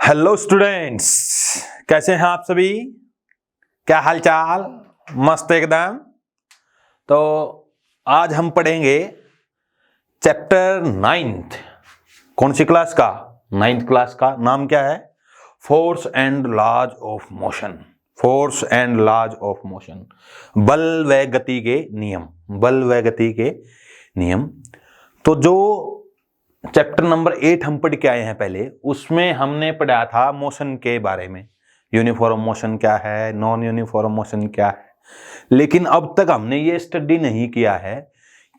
Hello students, कैसे हैं आप सभी? क्या हाल चाल? मस्त एकदम। तो आज हम पढ़ेंगे चैप्टर 9th। कौन सी क्लास का? 9th क्लास का। नाम क्या है? Force and laws of motion. Force and laws of motion, बल व गति के नियम। बल व गति के नियम। तो जो चैप्टर नंबर 8 हम पढ़ के आए हैं पहले, उसमें हमने पढ़ा था मोशन के बारे में। यूनिफॉर्म मोशन क्या है, नॉन यूनिफॉर्म मोशन क्या है। लेकिन अब तक हमने ये स्टडी नहीं किया है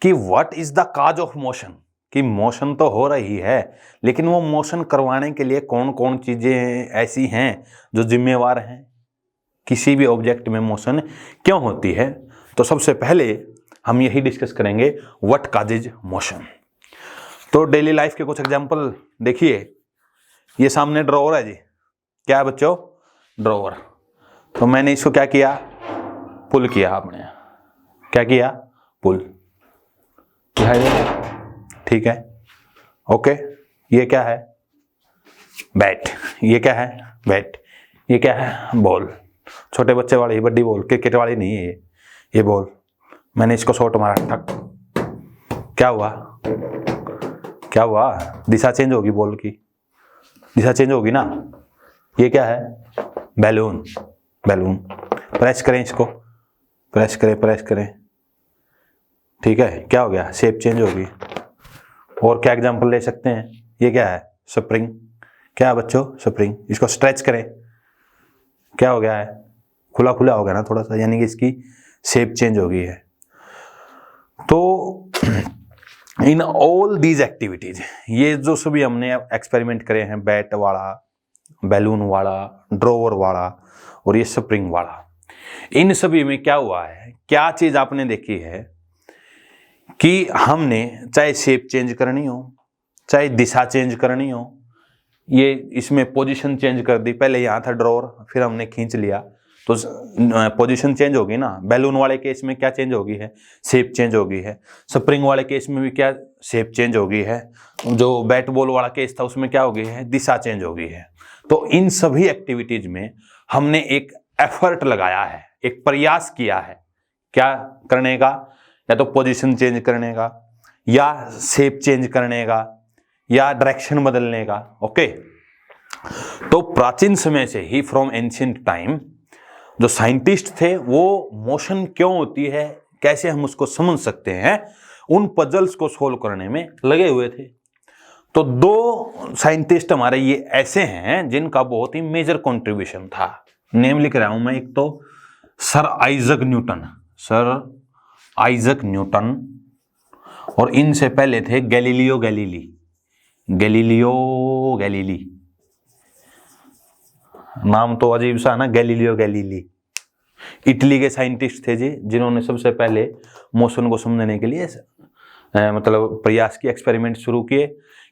कि what is the cause of motion. कि मोशन तो हो रही है, लेकिन वो मोशन करवाने के लिए कौन कौन चीजें ऐसी हैं जो जिम्मेवार हैं। किसी भी ऑब्जेक्ट में मोशन क्यों होती है। तो सबसे पहले हम यही डिस्कस करेंगे, व्हाट काजेज मोशन। तो डेली लाइफ के कुछ एग्जांपल देखिए। ये सामने ड्रॉवर है जी। क्या है बच्चों? ड्रॉवर। तो मैंने इसको क्या किया? पुल किया। आपने क्या किया? पुल। ठीक है, ओके। ये क्या है? बैट। ये क्या है? बैट। ये क्या है? बॉल। छोटे बच्चे वाली, बड़ी बॉल, क्रिकेट वाली नहीं है ये बॉल। मैंने इसको शॉट मारा, ठक। क्या हुआ? क्या हुआ? दिशा चेंज होगी, बॉल की दिशा चेंज होगी ना। ये क्या है? बैलून। बैलून। प्रेस करें इसको, प्रेस करें। ठीक है, क्या हो गया? शेप चेंज होगी। और क्या एग्जांपल ले सकते हैं? ये क्या है? स्प्रिंग। क्या है बच्चों? स्प्रिंग। इसको स्ट्रेच करें, क्या हो गया है? खुला खुला हो गया ना थोड़ा सा, यानी कि इसकी शेप चेंज हो गई है। तो इन ऑल दीज एक्टिविटीज, ये जो सभी हमने एक्सपेरिमेंट करे हैं, बैट वाला, बैलून वाला, ड्रॉवर वाला और ये स्प्रिंग वाला, इन सभी में क्या हुआ है, क्या चीज आपने देखी है कि हमने चाहे शेप चेंज करनी हो, चाहे दिशा चेंज करनी हो, ये इसमें पोजीशन चेंज कर दी। पहले यहाँ था ड्रॉवर, फिर हमने खींच लिया तो पोजीशन चेंज होगी ना। बैलून वाले केस में क्या चेंज होगी है? शेप चेंज होगी है। स्प्रिंग वाले केस में भी क्या शेप चेंज होगी है। जो बैट बॉल वाला केस था उसमें क्या हो गई है? दिशा चेंज हो गई है। तो इन सभी एक्टिविटीज में हमने एक एफर्ट लगाया है, एक प्रयास किया है। क्या करने का? या तो पोजीशन चेंज करने का, या शेप चेंज करने का, या डायरेक्शन बदलने का। ओके। तो प्राचीन समय से ही, फ्रॉम एंशिएंट टाइम, जो साइंटिस्ट थे वो मोशन क्यों होती है, कैसे हम उसको समझ सकते हैं, उन पजल्स को सोल्व करने में लगे हुए थे। तो दो साइंटिस्ट हमारे ये ऐसे हैं जिनका बहुत ही मेजर कंट्रीब्यूशन था। नेम लिख रहा हूं मैं। एक तो sir Isaac Newton, sir Isaac Newton, और इनसे पहले थे गैलीलियो गैलीली। गैलीलियो गैलीली, नाम तो अजीब सा है ना, गैलीलियो गैलीली। इटली के साइंटिस्ट थे जी, जिन्होंने सबसे पहले मोशन को समझने के लिए मतलब प्रयास किए, एक्सपेरिमेंट शुरू किए।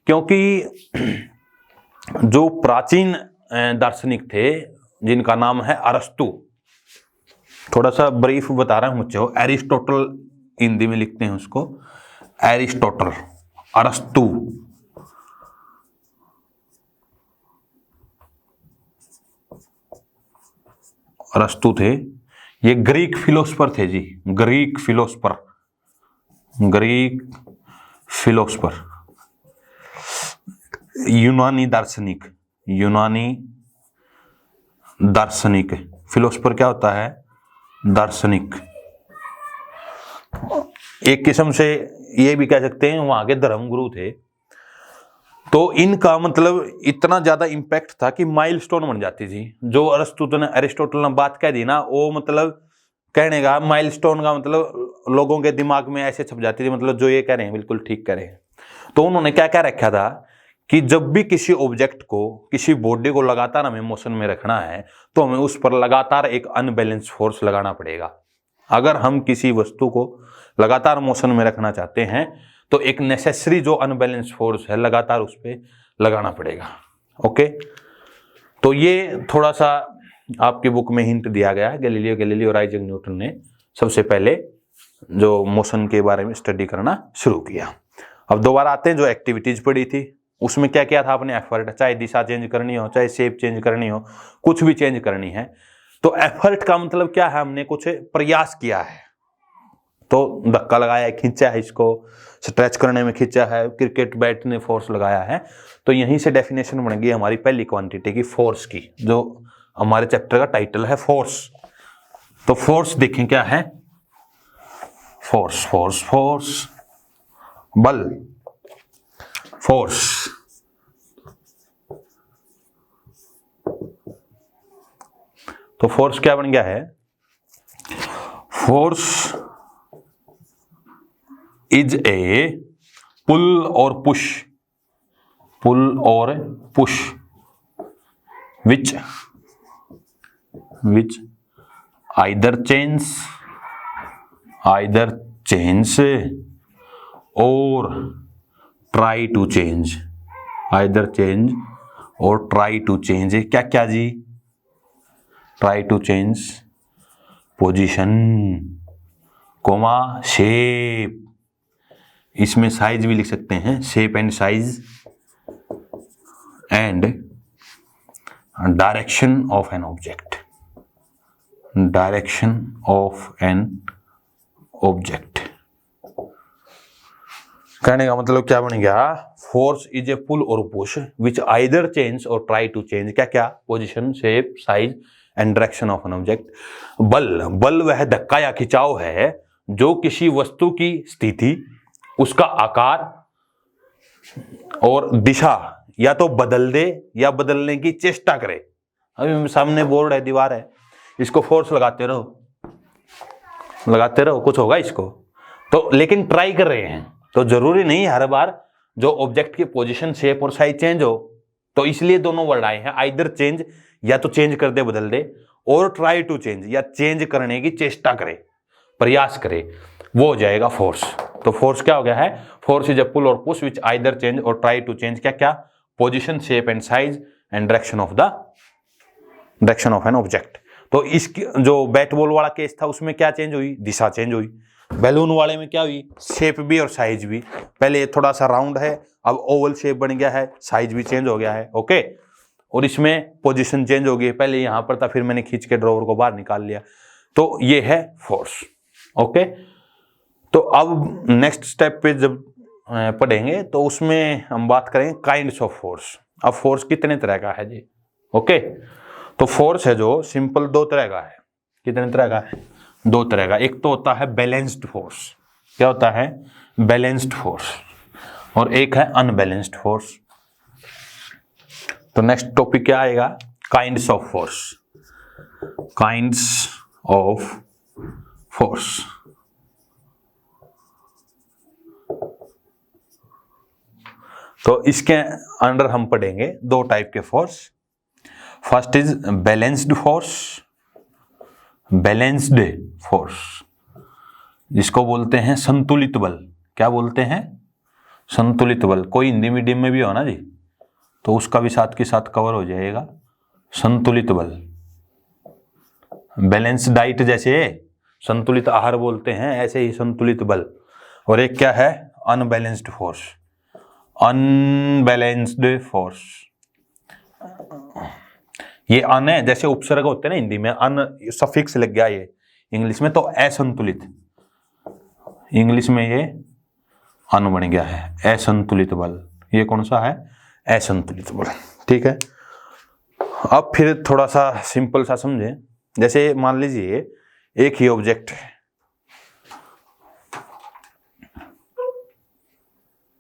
क्योंकि जो प्राचीन दार्शनिक थे जिनका नाम है अरस्तु, थोड़ा सा ब्रीफ बता रहा हूं बच्चों। एरिस्टोटल हिंदी में लिखते हैं उसको, एरिस्टोटल, अरस्तु। अरस्तु थे, ये ग्रीक फिलोसफर थे जी। ग्रीक फिलोसफर, ग्रीक फिलोसफर, यूनानी दार्शनिक, यूनानी दार्शनिक। फिलोसफर क्या होता है? दार्शनिक। एक किस्म से ये भी कह सकते हैं वहां के धर्मगुरु थे। तो इनका मतलब इतना ज्यादा इम्पैक्ट था कि माइलस्टोन बन जाती थी। जो अरिस्टोटल ने बात कह दी ना, वो मतलब कहने का माइलस्टोन का मतलब लोगों के दिमाग में ऐसे छप जाती थी, मतलब जो ये कह रहे हैं बिल्कुल ठीक कह रहे हैं। तो उन्होंने क्या क्या रखा था कि जब भी किसी ऑब्जेक्ट को, किसी बॉडी को लगातार हमें मोशन में रखना है, तो हमें उस पर लगातार एक अनबैलेंस फोर्स लगाना पड़ेगा। अगर हम किसी वस्तु को लगातार मोशन में रखना चाहते हैं तो एक नेसेसरी जो अनबैलेंस फोर्स है लगातार उस पर लगाना पड़ेगा। ओके। तो ये थोड़ा सा आपकी बुक में हिंट दिया गया है। गैलीलियो गैलीली और आइजक न्यूटन ने सबसे पहले जो मोशन के बारे में स्टडी करना शुरू किया। अब दोबारा आते हैं, जो एक्टिविटीज पढ़ी थी उसमें क्या किया था आपने, एफर्ट, चाहे दिशा चेंज करनी हो, चाहे शेप चेंज करनी हो, कुछ भी चेंज करनी है तो एफर्ट का मतलब क्या है, हमने कुछ प्रयास किया है, तो धक्का लगाया है, खींचा है, इसको स्ट्रेच करने में खींचा है, क्रिकेट बैट ने फोर्स लगाया है। तो यहीं से डेफिनेशन बन गई हमारी पहली क्वांटिटी की, फोर्स की, जो हमारे चैप्टर का टाइटल है फोर्स। तो फोर्स देखें क्या है, फोर्स फोर्स फोर्स, बल, फोर्स। तो फोर्स क्या बन गया है, force is a pull or push, pull or push which either change or try to change, either change or try to change, क्या क्या जी, try to change position, coma shape, इसमें size भी लिख सकते हैं, shape and size, and direction of an object, direction of an object. कहने का मतलब क्या बन गया, force is a pull or push which either change or try to change, क्या क्या, position, shape, size and direction of an object. बल, बल वह धक्का या खिंचाव है जो किसी वस्तु की स्थिति, उसका आकार और दिशा या तो बदल दे या बदलने की चेष्टा करे। अभी सामने बोर्ड है, दीवार है, इसको फोर्स लगाते रहो, कुछ होगा इसको, तो लेकिन ट्राई कर रहे हैं, तो जरूरी नहीं हर बार जो ऑब्जेक्ट की पोजीशन, शेप और साइज चेंज हो। तो इसलिए दोनों वर्ड आए हैं, आइदर चेंज, या तो चेंज कर दे, बदल दे, और ट्राई टू चेंज, या चेंज करने की चेष्टा करे, प्रयास करे, वो हो जाएगा फोर्स। तो फोर्स क्या हो गया है, force is a pull or push which either change or try to change, क्या क्या, position, shape and size and direction of an object. तो इसकी जो बैट बॉल वाला केस था उसमें क्या चेंज हुई, दिशा चेंज हुई। बैलून वाले में क्या हुई, शेप भी और साइज भी, पहले थोड़ा सा राउंड है, अब ओवल शेप बन गया है, साइज भी चेंज हो गया है, ओके। और इसमें पोजीशन चेंज हो गई, पहले यहां पर था, फिर मैंने खींच के ड्रॉवर को बाहर निकाल लिया। तो ये है फोर्स, ओके। तो अब नेक्स्ट स्टेप पे जब पढ़ेंगे तो उसमें हम बात करेंगे काइंड्स ऑफ फोर्स। अब फोर्स कितने तरह का है जी, ओके। तो फोर्स है जो सिंपल दो तरह का है, कितने तरह का है, दो तरह का। एक तो होता है बैलेंस्ड फोर्स, क्या होता है, बैलेंस्ड फोर्स, और एक है अनबैलेंस्ड फोर्स। तो नेक्स्ट टॉपिक क्या आएगा, kinds of force, kinds of force. तो इसके अंडर हम पढ़ेंगे दो टाइप के force. First is balanced force, balanced force जिसको बोलते हैं संतुलित बल। क्या बोलते हैं, संतुलित बल। कोई हिंदी मीडियम में भी हो ना जी तो उसका भी साथ के साथ कवर हो जाएगा, संतुलित बल। बैलेंस डाइट जैसे संतुलित आहार बोलते हैं, ऐसे ही संतुलित बल। और एक क्या है, अनबैलेंस्ड फोर्स, अनबैलेंस्ड फोर्स। ये अन है, जैसे उपसर्ग होते हैं ना हिंदी में, अन सफिक्स लग गया ये इंग्लिश में, तो असंतुलित, इंग्लिश में ये अन बन गया है, असंतुलित बल। ये कौन सा है, असंतुलित बल, ठीक है। अब फिर थोड़ा सा सिंपल सा समझें। जैसे मान लीजिए एक ही ऑब्जेक्ट है,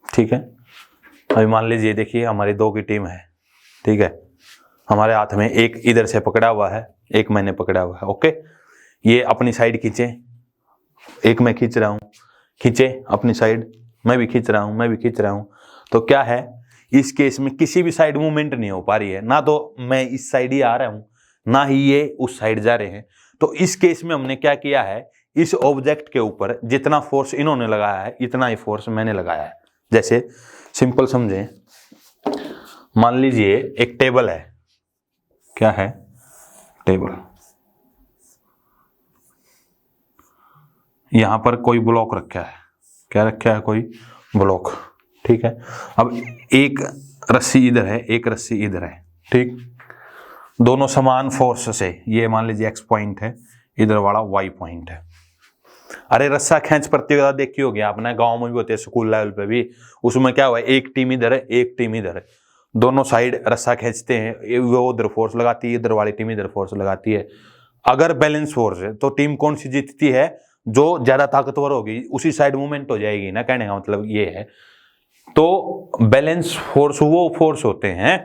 ठीक है। अभी मान लीजिए, देखिए हमारी दो की टीम है, ठीक है। हमारे हाथ में एक इधर से पकड़ा हुआ है, एक मैंने पकड़ा हुआ है, ओके। ये अपनी साइड खींचे, एक मैं खींच रहा हूं, खींचे अपनी साइड, मैं भी खींच रहा हूं, मैं भी खींच रहा हूं। तो क्या है, इस केस में किसी भी साइड मूवमेंट नहीं हो पा रही है, ना तो मैं इस साइड ही आ रहा हूं, ना ही ये उस साइड जा रहे हैं। तो इस केस में हमने क्या किया है, इस ऑब्जेक्ट के ऊपर जितना फोर्स इन्होंने लगाया है इतना ही फोर्स मैंने लगाया है। जैसे सिंपल समझें, मान लीजिए एक टेबल है, क्या है, टेबल। यहां पर कोई ब्लॉक रखा है, क्या रखा है, कोई ब्लॉक, ठीक है। अब एक रस्सी इधर है, एक रस्सी इधर है, ठीक, दोनों समान फोर्स से, ये मान लीजिए एक्स पॉइंट है, इधर वाला वाई पॉइंट है। अरे रस्सा खींच प्रतियोगिता देखी होगी आपने, गांव में भी होती है, स्कूल लेवल पे भी, उसमें क्या हुआ है, एक टीम इधर है, एक टीम इधर है, दोनों साइड रस्सा खींचते हैं, वो उधर फोर्स लगाती है, इधर वाली टीम इधर फोर्स लगाती है। अगर बैलेंस फोर्स है तो टीम कौन सी जीतती है, जो ज्यादा ताकतवर होगी उसी साइड मूवमेंट हो जाएगी ना, कहने का मतलब ये है। तो बैलेंस फोर्स वो फोर्स होते हैं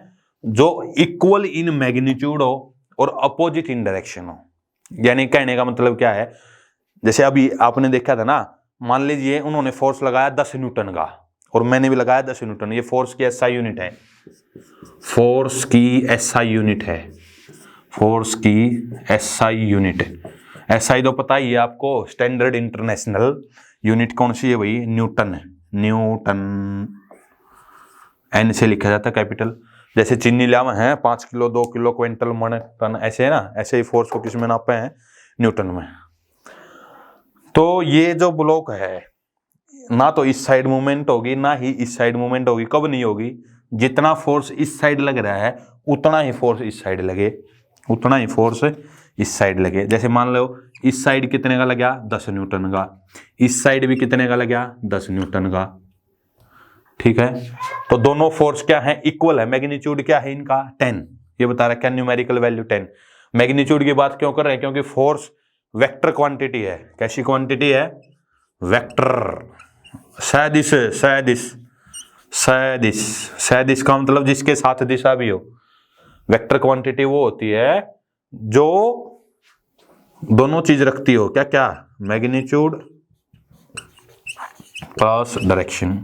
जो इक्वल इन मैग्नीट्यूड हो और अपोजिट इन डायरेक्शन हो। यानी कहने का मतलब क्या है, जैसे अभी आपने देखा था ना, मान लीजिए उन्होंने फोर्स लगाया 10 न्यूटन का और मैंने भी लगाया 10 न्यूटन, ये फोर्स की एसआई यूनिट है, फोर्स की एसआई यूनिट है, फोर्स की एसआई यूनिट है। एसआई तो पता ही है आपको, स्टैंडर्ड इंटरनेशनल यूनिट कौन सी है भाई, न्यूटन है, न्यूटन, एन से लिखा जाता है कैपिटल। जैसे चीनी लावा है 5 किलो 2 किलो क्विंटल मन टन, ऐसे है ना, ऐसे ही फोर्स को किस में नापे हैं, न्यूटन में। तो ये जो ब्लॉक है, ना तो इस साइड मूवमेंट होगी ना ही इस साइड मूवमेंट होगी। कब नहीं होगी, जितना फोर्स इस साइड लग रहा है उतना ही फोर्स इस साइड लगे, उतना ही फोर्स इस साइड लगे। जैसे मान लो इस साइड कितने का लगा, 10 न्यूटन का, इस साइड भी कितने का लगा, 10 न्यूटन का, ठीक है। तो दोनों फोर्स क्या है, इक्वल है। मैग्नीट्यूड क्या है इनका, 10, ये बता रहा है क्या, न्यूमेरिकल वैल्यू 10। मैग्नीट्यूड की बात क्यों कर रहे हैं, क्योंकि फोर्स वेक्टर क्वांटिटी है। कैसी क्वांटिटी है, वेक्टर, सदिश, सदिश, सदिश, सदिश का मतलब जिसके साथ दिशा भी हो। वेक्टर क्वांटिटी वो होती है जो दोनों चीज रखती हो, क्या क्या, मैग्नीट्यूड प्लस डायरेक्शन।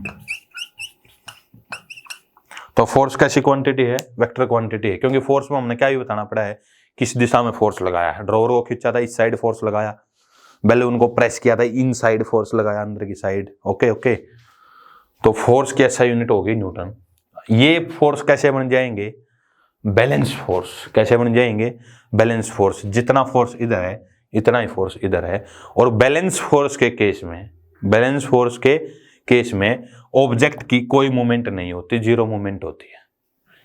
तो फोर्स कैसी क्वांटिटी है, वेक्टर क्वांटिटी है, क्योंकि फोर्स में हमने क्या ही बताना पड़ा है, किस दिशा में फोर्स लगाया है। ड्रॉवर को खींचा था इस साइड फोर्स लगाया, बैलून को प्रेस किया था इन साइड फोर्स लगाया, अंदर की साइड, ओके ओके। तो फोर्स की ऐसा यूनिट होगी न्यूटन। ये फोर्स कैसे बन जाएंगे, बैलेंस फोर्स। कैसे बन जाएंगे, बैलेंस फोर्स। जितना फोर्स इधर है इतना ही फोर्स इधर है। और बैलेंस फोर्स के केस में, बैलेंस फोर्स के केस में ऑब्जेक्ट की कोई मूवमेंट नहीं होती, जीरो मूवमेंट होती है,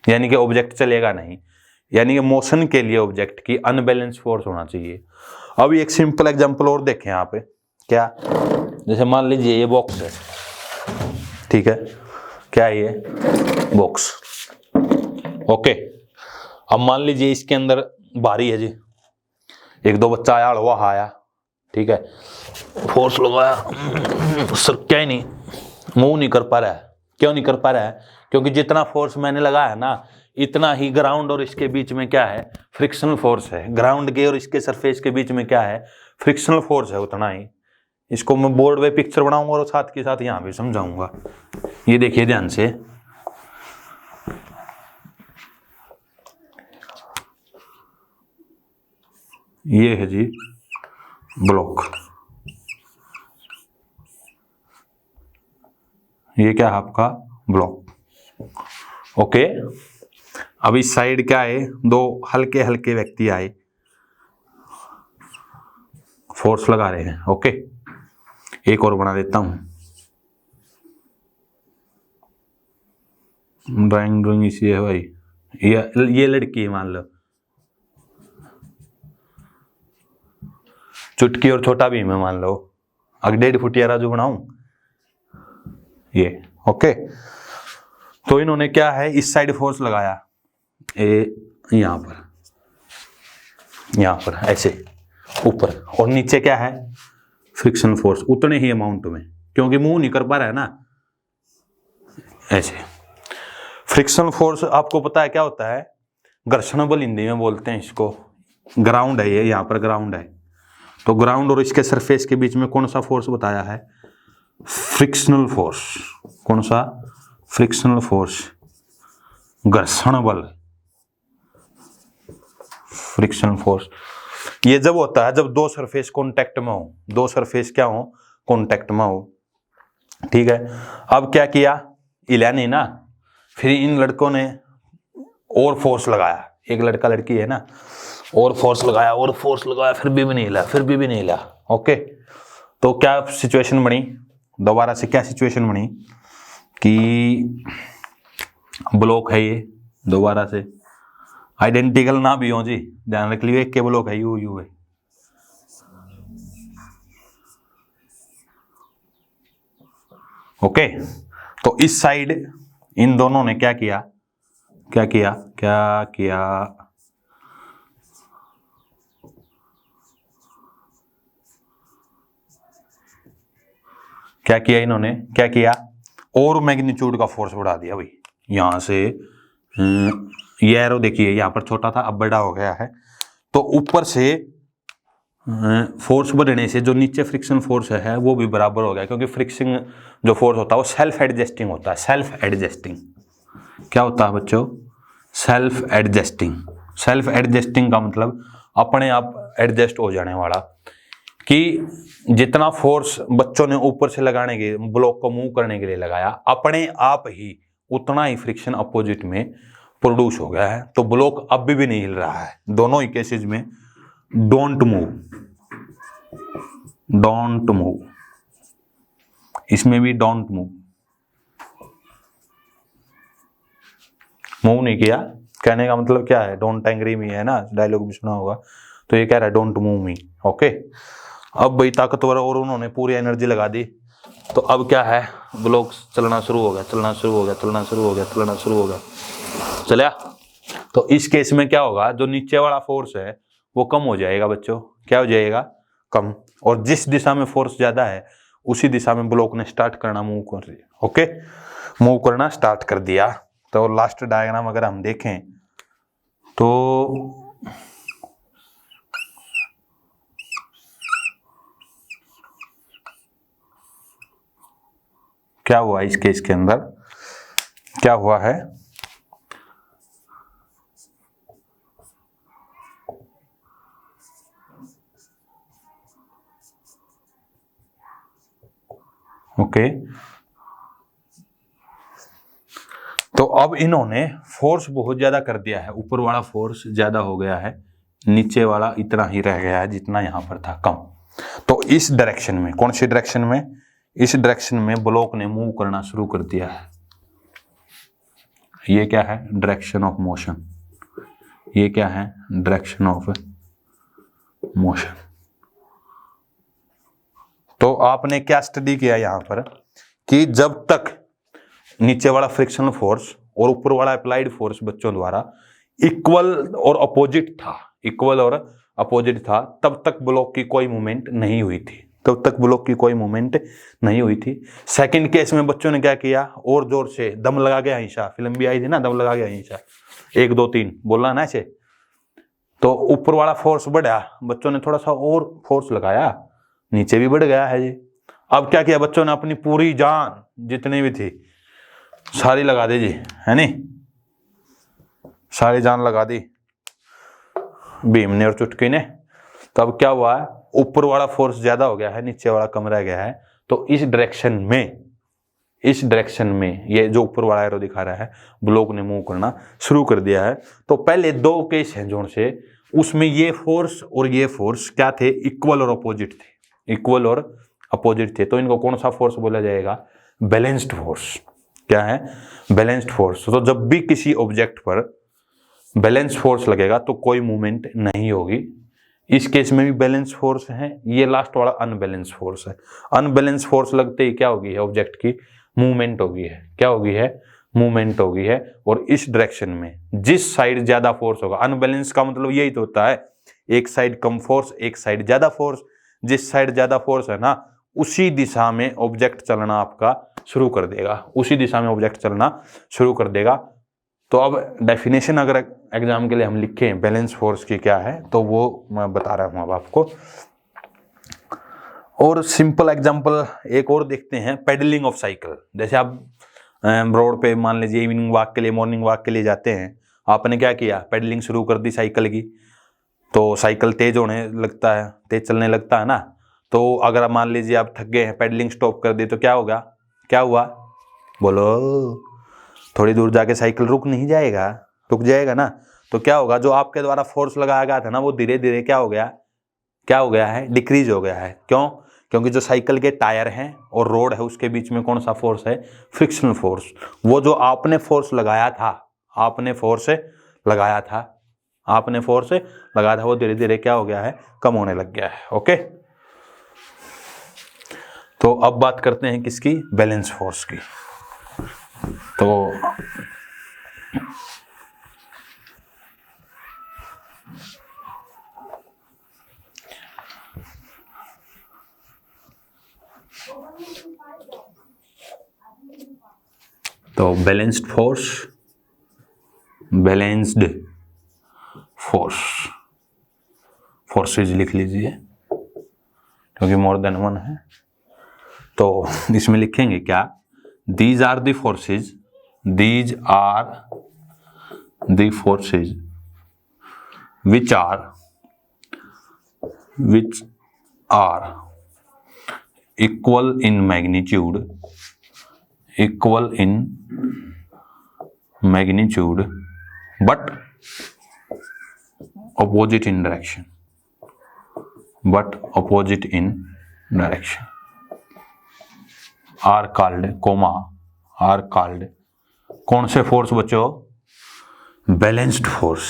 यानी कि ऑब्जेक्ट चलेगा नहीं। यानी कि मोशन के लिए ऑब्जेक्ट की अनबैलेंस फोर्स होना चाहिए। अब एक सिंपल एग्जांपल और देखें यहाँ पे, क्या, जैसे मान लीजिए ये बॉक्स है, ठीक है, क्या है ये, बॉक्स, ओके। अब मान लीजिए इसके अंदर भारी है जी, एक दो बच्चा आया, हलवा आया, ठीक है, फोर्स लगाया, सर क्या ही नहीं, मूव नहीं कर पा रहा है। क्यों नहीं कर पा रहा है, क्योंकि जितना फोर्स मैंने लगाया ना, इतना ही ग्राउंड और इसके बीच में क्या है, फ्रिक्शनल फोर्स है। ग्राउंड के और इसके सरफेस के बीच में क्या है, फ्रिक्शनल फोर्स है, उतना ही। इसको मैं बोर्ड पे पिक्चर बनाऊंगा और साथ के साथ यहां भी समझाऊंगा। ये देखिए ध्यान से, ये है जी ब्लॉक, ये क्या है आपका ब्लॉक, ओके। अब इस साइड क्या है, दो हल्के हल्के व्यक्ति आए, फोर्स लगा रहे हैं, ओके। एक और बना देता हूं, ड्राइंग इसी है भाई। ये लड़की है, मान लो चुटकी और छोटा भीम है, मान लो। अगर 1.5 फुटिया राजू बनाऊं, ये, ओके। तो इन्होंने क्या है, इस साइड फोर्स लगाया, यहां पर ऐसे ऊपर, और नीचे क्या है, फ्रिक्शन फोर्स, उतने ही अमाउंट में, क्योंकि मूव नहीं कर पा रहा है ना, ऐसे। फ्रिक्शन फोर्स आपको पता है क्या होता है, घर्षण बल हिंदी में बोलते हैं इसको। ग्राउंड है ये, यहां पर ग्राउंड है, तो ग्राउंड और इसके सरफेस के बीच में कौन सा फोर्स बताया है, फ्रिक्शनल फोर्स। कौन सा, फ्रिक्शनल फोर्स, घर्षण बल, फ्रिक्शनल फोर्स। ये जब होता है जब दो सरफेस कांटेक्ट में हो, दो सरफेस क्या हो, कांटेक्ट में हो, ठीक है। अब क्या किया, हिला नहीं ना, फिर इन लड़कों ने और फोर्स लगाया, एक लड़का लड़की है ना, और फोर्स लगाया और फोर्स लगाया, फिर भी नहीं हिला, फिर भी नहीं हिला, ओके। तो क्या सिचुएशन बनी, दोबारा से क्या सिचुएशन बनी कि ब्लॉक है ये दोबारा से, आइडेंटिकल ना भी हो जी, ध्यान रख लियो, एक के ब्लॉक है, यू यू है। ओके, तो इस साइड इन दोनों ने क्या किया, क्या किया, क्या किया, क्या किया इन्होंने, क्या किया, और मैग्नीट्यूड का फोर्स बढ़ा दिया भाई। यहां से ये एरो देखिए, यहां पर छोटा था अब बड़ा हो गया है, तो ऊपर से फोर्स बढ़ने से जो नीचे फ्रिक्शन फोर्स है वो भी बराबर हो गया, क्योंकि फ्रिक्शन जो फोर्स होता है वो सेल्फ एडजस्टिंग होता है। सेल्फ एडजस्टिंग क्या होता है बच्चों, सेल्फ एडजस्टिंग। सेल्फ एडजस्टिंग का मतलब अपने आप एडजस्ट हो जाने वाला, कि जितना फोर्स बच्चों ने ऊपर से लगाने के ब्लॉक को मूव करने के लिए लगाया, अपने आप ही उतना ही फ्रिक्शन अपोजिट में प्रोड्यूस हो गया है। तो ब्लॉक अब भी नहीं हिल रहा है, दोनों ही केसेस में डोंट मूव, डोंट मूव, इसमें भी डोंट मूव, मूव नहीं किया। कहने का मतलब क्या है, डोंट एंग्री मी है ना, डायलॉग भी सुना होगा, तो ये कह रहा है डोंट मूव मी। ओके, अब भाई ताकतवर और उन्होंने पूरी एनर्जी लगा दी, तो अब क्या है, ब्लॉक चलना शुरू हो गया, चलना शुरू हो गया, चलना शुरू हो गया, चलना शुरू हो गया, चलिया। तो इस केस में क्या होगा, जो नीचे वाला फोर्स है वो कम हो जाएगा बच्चों, क्या हो जाएगा, कम, और जिस दिशा में फोर्स ज्यादा है उसी दिशा में ब्लॉक ने स्टार्ट करना, मूव कर रही है। ओके, मूव करना स्टार्ट कर दिया। तो लास्ट डायग्राम अगर हम देखें तो क्या हुआ इस केस के अंदर, क्या हुआ है, ओके, तो अब इन्होंने फोर्स बहुत ज्यादा कर दिया है, ऊपर वाला फोर्स ज्यादा हो गया है, नीचे वाला इतना ही रह गया है जितना यहां पर था, कम। तो इस डायरेक्शन में, कौन सी डायरेक्शन में, इस डायरेक्शन में ब्लॉक ने मूव करना शुरू कर दिया है। ये क्या है, डायरेक्शन ऑफ मोशन, ये क्या है, डायरेक्शन ऑफ मोशन। तो आपने क्या स्टडी किया यहां पर, कि जब तक नीचे वाला फ्रिक्शनल फोर्स और ऊपर वाला अप्लाइड फोर्स बच्चों द्वारा इक्वल और अपोजिट था, इक्वल और अपोजिट था, तब तक ब्लॉक की कोई मूवमेंट नहीं हुई थी, तब तक ब्लॉक की कोई मूवमेंट नहीं हुई थी। सेकंड केस में बच्चों ने क्या किया, और जोर से दम लगा के अहिंसा, फिल्म भी आई थी ना, दम लगा के अहिंसा, 1 2 3 बोलना ना ऐसे। तो ऊपर वाला फोर्स बढ़ा, बच्चों ने थोड़ा सा और फोर्स लगाया, नीचे भी बढ़ गया है जी। अब क्या किया बच्चों ने, अपनी पूरी जान जितनी भी थी सारी लगा दी जी, है नी, सारी जान लगा दी भीम ने और चुटकी ने। तब क्या हुआ है, ऊपर वाला फोर्स ज्यादा हो गया है, नीचे वाला कम रह गया है। तो इस डायरेक्शन में, इस डायरेक्शन में ये जो ऊपर वाला एरो दिखा रहा है, ब्लॉक ने मूव करना शुरू कर दिया है। तो पहले 2 केस हैं जोन से, उसमें ये फोर्स और ये फोर्स क्या थे, इक्वल और अपोजिट थे, इक्वल और अपोजिट थे। तो इनको कौन सा फोर्स बोला जाएगा, बैलेंस्ड फोर्स। क्या है, बैलेंस्ड फोर्स। तो जब भी किसी ऑब्जेक्ट पर बैलेंस फोर्स लगेगा तो कोई मूवमेंट नहीं होगी। इस केस में भी बैलेंस फोर्स है, ये लास्ट वाला अनबैलेंस फोर्स है। अनबैलेंस फोर्स लगते ही क्या होगी है, ऑब्जेक्ट की मूवमेंट होगी है, क्या होगी है, मूवमेंट होगी है। और इस डायरेक्शन में जिस साइड ज्यादा फोर्स होगा, अनबैलेंस का मतलब यही तो होता है, एक साइड कम फोर्स, एक साइड ज्यादा फोर्स। जिस साइड ज्यादा फोर्स है ना, उसी दिशा में ऑब्जेक्ट चलना आपका शुरू कर देगा, उसी दिशा में ऑब्जेक्ट चलना शुरू कर देगा। तो अब डेफिनेशन अगर एग्जाम के लिए हम लिखें बैलेंस फोर्स की क्या है, तो वो मैं बता रहा हूं अब आपको। और सिंपल एग्जांपल एक और देखते हैं, पेडलिंग ऑफ साइकिल। जैसे आप रोड पे मान लीजिए इवनिंग वॉक के लिए, मॉर्निंग वॉक के लिए जाते हैं, आपने क्या किया, पेडलिंग शुरू कर दी साइकिल की, तो साइकिल तेज होने लगता है, तेज चलने लगता है ना। तो अगर आप मान लीजिए आप थक गए हैं, पेडलिंग स्टॉप कर दी, तो क्या होगा, क्या हुआ, बोलो, थोड़ी दूर जाके साइकिल रुक नहीं जाएगा, रुक जाएगा ना। तो क्या होगा, जो आपके द्वारा फोर्स लगाया गया था ना, वो धीरे धीरे क्या हो गया, क्या हो गया है, डिक्रीज हो गया है। क्यों, क्योंकि जो साइकिल के टायर हैं और रोड है उसके बीच में कौन सा फोर्स है, फ्रिक्शनल फोर्स। वो जो आपने फोर्स लगाया था, आपने फोर्स लगाया था वो धीरे धीरे क्या हो गया है, कम होने लग गया है। ओके, तो अब बात करते हैं किसकी, बैलेंस फोर्स की। तो बैलेंस्ड फोर्सेज लिख लीजिए क्योंकि मोर देन वन है। तो इसमें लिखेंगे क्या, these are the forces which are equal in magnitude but opposite in direction are called कौन से फोर्स बच्चों, बैलेंस्ड फोर्स।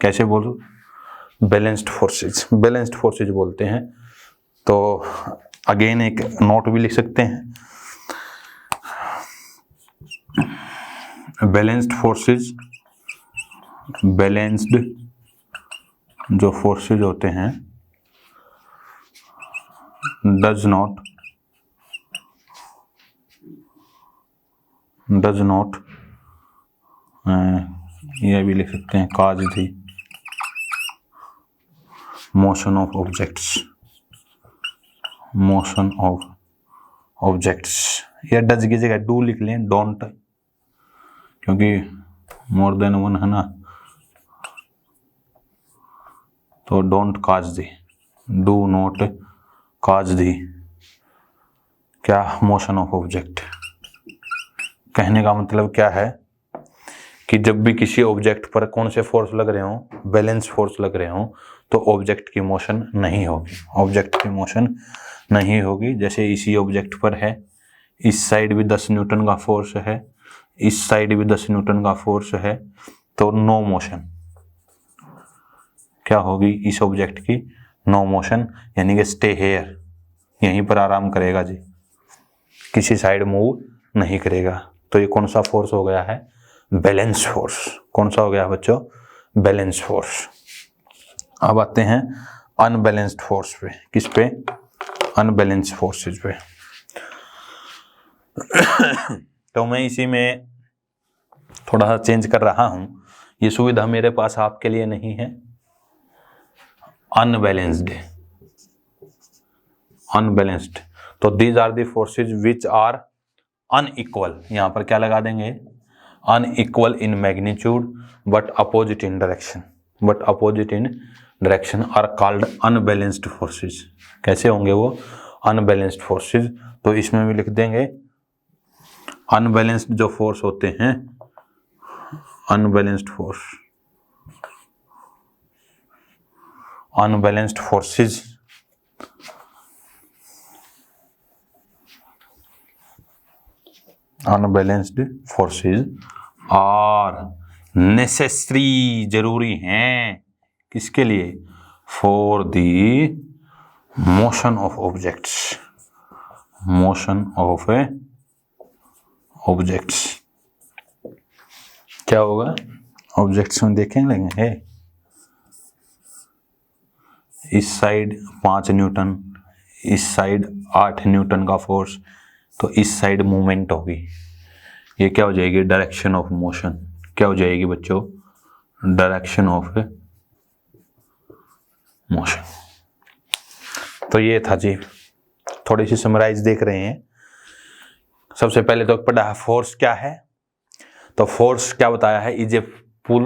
कैसे बोलो, बैलेंस्ड फोर्सेज बोलते हैं। तो अगेन एक नोट भी लिख सकते हैं, बैलेंस्ड जो फोर्सेज होते हैं डज नॉट यह भी लिख सकते हैं काज दी मोशन ऑफ ऑब्जेक्ट्स, या डज की जगह डू लिख लें, डोंट, क्योंकि मोर देन वन है ना, तो don't cause the, do not cause the क्या, मोशन ऑफ ऑब्जेक्ट। कहने का मतलब क्या है कि जब भी किसी ऑब्जेक्ट पर कौन से फोर्स लग रहे हो, बैलेंस फोर्स लग रहे हो, तो ऑब्जेक्ट की मोशन नहीं होगी। जैसे इसी ऑब्जेक्ट पर है, इस साइड भी 10 न्यूटन का फोर्स है, इस साइड भी 10 न्यूटन का फोर्स है, तो नो मोशन क्या होगी इस ऑब्जेक्ट की, नो मोशन, यानी कि स्टे हेयर, यहीं पर आराम करेगा जी, किसी साइड मूव नहीं करेगा। तो ये कौन सा फोर्स हो गया है, बैलेंस फोर्स। कौन सा हो गया बच्चों, बैलेंस फोर्स। अब आते हैं अनबैलेंस्ड फोर्स पे। किस पे, अनबैलेंस्ड फोर्सेज पे। तो मैं इसी में थोड़ा सा चेंज कर रहा हूं, ये सुविधा मेरे पास आपके लिए नहीं है। अनबैलेंस्ड, तो these are the forces which are unequal, यहां पर क्या लगा देंगे, unequal in magnitude but opposite in direction are called unbalanced forces. कैसे होंगे वो, अनबैलेंस्ड फोर्सेज। तो इसमें भी लिख देंगे अनबैलेंस्ड जो फोर्स होते हैं, अनबैलेंस्ड फोर्सेज आर नेसेसरी, जरूरी हैं, किसके लिए, for the motion of objects. क्या होगा, ऑब्जेक्ट्स में देखें लेंगे, इस साइड 5 न्यूटन, इस साइड 8 न्यूटन का फोर्स, तो इस साइड मूवमेंट होगी, ये क्या हो जाएगी, डायरेक्शन ऑफ मोशन। क्या हो जाएगी बच्चों, डायरेक्शन ऑफ मोशन। तो ये था जी, थोड़ी सी समराइज देख रहे हैं। सबसे पहले तो पढ़ा फोर्स क्या है, तो फोर्स क्या बताया है, is a pull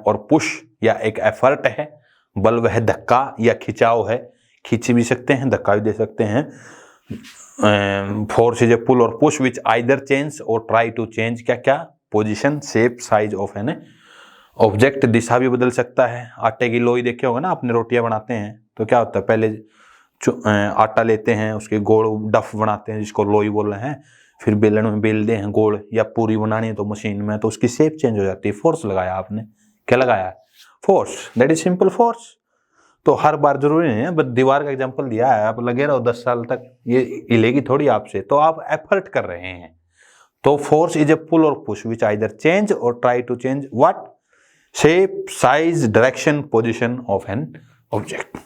or push, या एक एफर्ट है, बल वह धक्का या खिंचाव है, खींच भी सकते हैं, धक्का भी दे सकते हैं। Force is a pull or push which either change or try to change क्या क्या, position, shape, size of an object दिशा भी बदल सकता है। आटे की लोई देखे होगा ना, अपने रोटियां बनाते हैं तो क्या होता है, पहले आटा लेते हैं, उसके गोल डफ बनाते हैं जिसको लोई बोल रहे हैं, फिर बेलन में बेलते हैं गोल, या पूरी बनानी है तो मशीन में, तो उसकी शेप चेंज हो जाती है। फोर्स लगाया आपने, क्या लगाया, force, that is simple force. तो हर बार जरूरी नहीं है, बस दीवार का एग्जांपल दिया है, आप लगे रहो 10 साल तक, ये हिलेगी थोड़ी आपसे, तो आप एफर्ट कर रहे हैं। तो force is a pull or push which either change or try to change what, shape, size, direction, position of an object.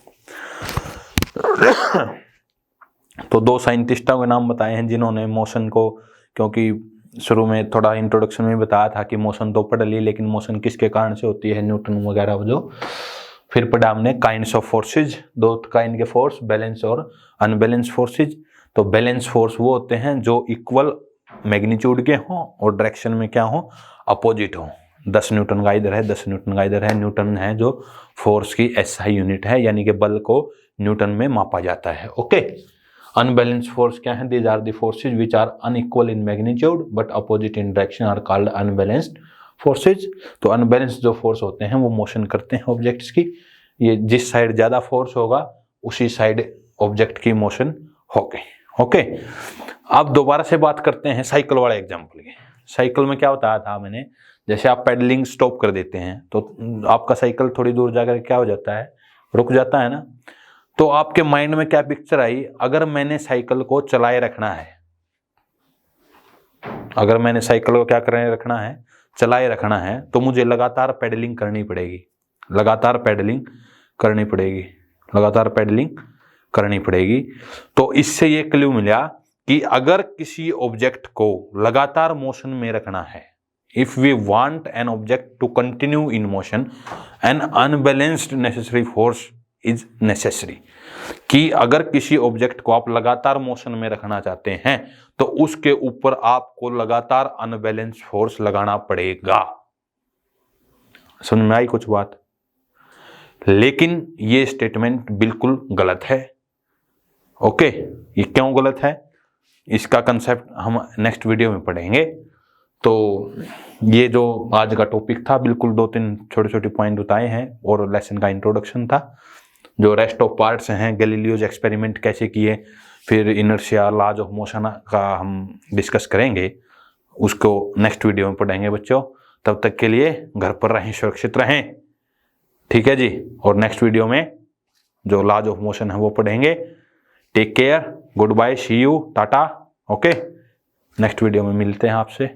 तो 2 साइंटिस्टों के नाम बताए हैं जिन्होंने मोशन को, क्योंकि शुरू में थोड़ा इंट्रोडक्शन में बताया था कि मोशन तो पढ़ ली, लेकिन मोशन किसके कारण से होती है, न्यूटन वगैरह जो। फिर पढ़ा हमने काइंड्स ऑफ फोर्सेज, 2 काइंड के फोर्स, बैलेंस और अनबैलेंस फोर्सेज। तो बैलेंस फोर्स वो होते हैं जो इक्वल मैग्नीट्यूड के हों और डायरेक्शन में क्या हो, अपोजिट हो। 10 न्यूटन का इधर है, 10 न्यूटन का इधर है। न्यूटन है जो फोर्स की SI यूनिट है, यानी कि बल को न्यूटन में मापा जाता है। ओके। अनबैलेंस फोर्स क्या है, these are the forces which are unequal in magnitude but opposite in direction are called unbalanced forces. तो अनबैलेंस जो फोर्स होते हैं वो मोशन करते हैं ऑब्जेक्ट्स की, ये जिस साइड ज्यादा फोर्स होगा उसी साइड ऑब्जेक्ट की मोशन होगी। ओके। अब दोबारा से बात करते हैं साइकिल वाले एग्जांपल की। साइकिल में क्या बताया था मैंने, जैसे आप पेडलिंग स्टॉप कर देते हैं तो आपका साइकिल थोड़ी दूर जाकर क्या हो जाता है, रुक जाता है ना। तो आपके माइंड में क्या पिक्चर आई, अगर मैंने साइकिल को चलाए रखना है, अगर मैंने साइकिल को क्या करने रखना है, चलाए रखना है, तो मुझे लगातार पेडलिंग करनी पड़ेगी, लगातार पेडलिंग करनी पड़ेगी, लगातार पेडलिंग करनी पड़ेगी। तो इससे ये क्लू मिला कि अगर किसी ऑब्जेक्ट को लगातार मोशन में रखना है, if we want an object to continue in motion, an unbalanced necessary force is necessary, कि अगर किसी ऑब्जेक्ट को आप लगातार मोशन में रखना चाहते हैं तो उसके ऊपर आपको लगातार अनबैलेंस फोर्स लगाना पड़ेगा। समझ में आई कुछ बात? लेकिन ये स्टेटमेंट बिल्कुल गलत है। ओके, ये क्यों गलत है, इसका कंसेप्ट हम नेक्स्ट वीडियो में पढ़ेंगे। तो ये जो आज का टॉपिक था, बिल्कुल 2-3 छोटे-छोटे पॉइंट बताए हैं और लेसन का इंट्रोडक्शन था। जो रेस्ट ऑफ पार्ट्स हैं, गैलीलियोज एक्सपेरिमेंट कैसे किए, फिर इनर्शिया, लॉज ऑफ मोशन का हम डिस्कस करेंगे, उसको नेक्स्ट वीडियो में पढ़ेंगे बच्चों। तब तक के लिए घर पर रहें, सुरक्षित रहें, ठीक है जी। और नेक्स्ट वीडियो में जो लॉज ऑफ मोशन है वो पढ़ेंगे। Take care, good bye, see you, tata. Okay, next video में मिलते हैं आपसे।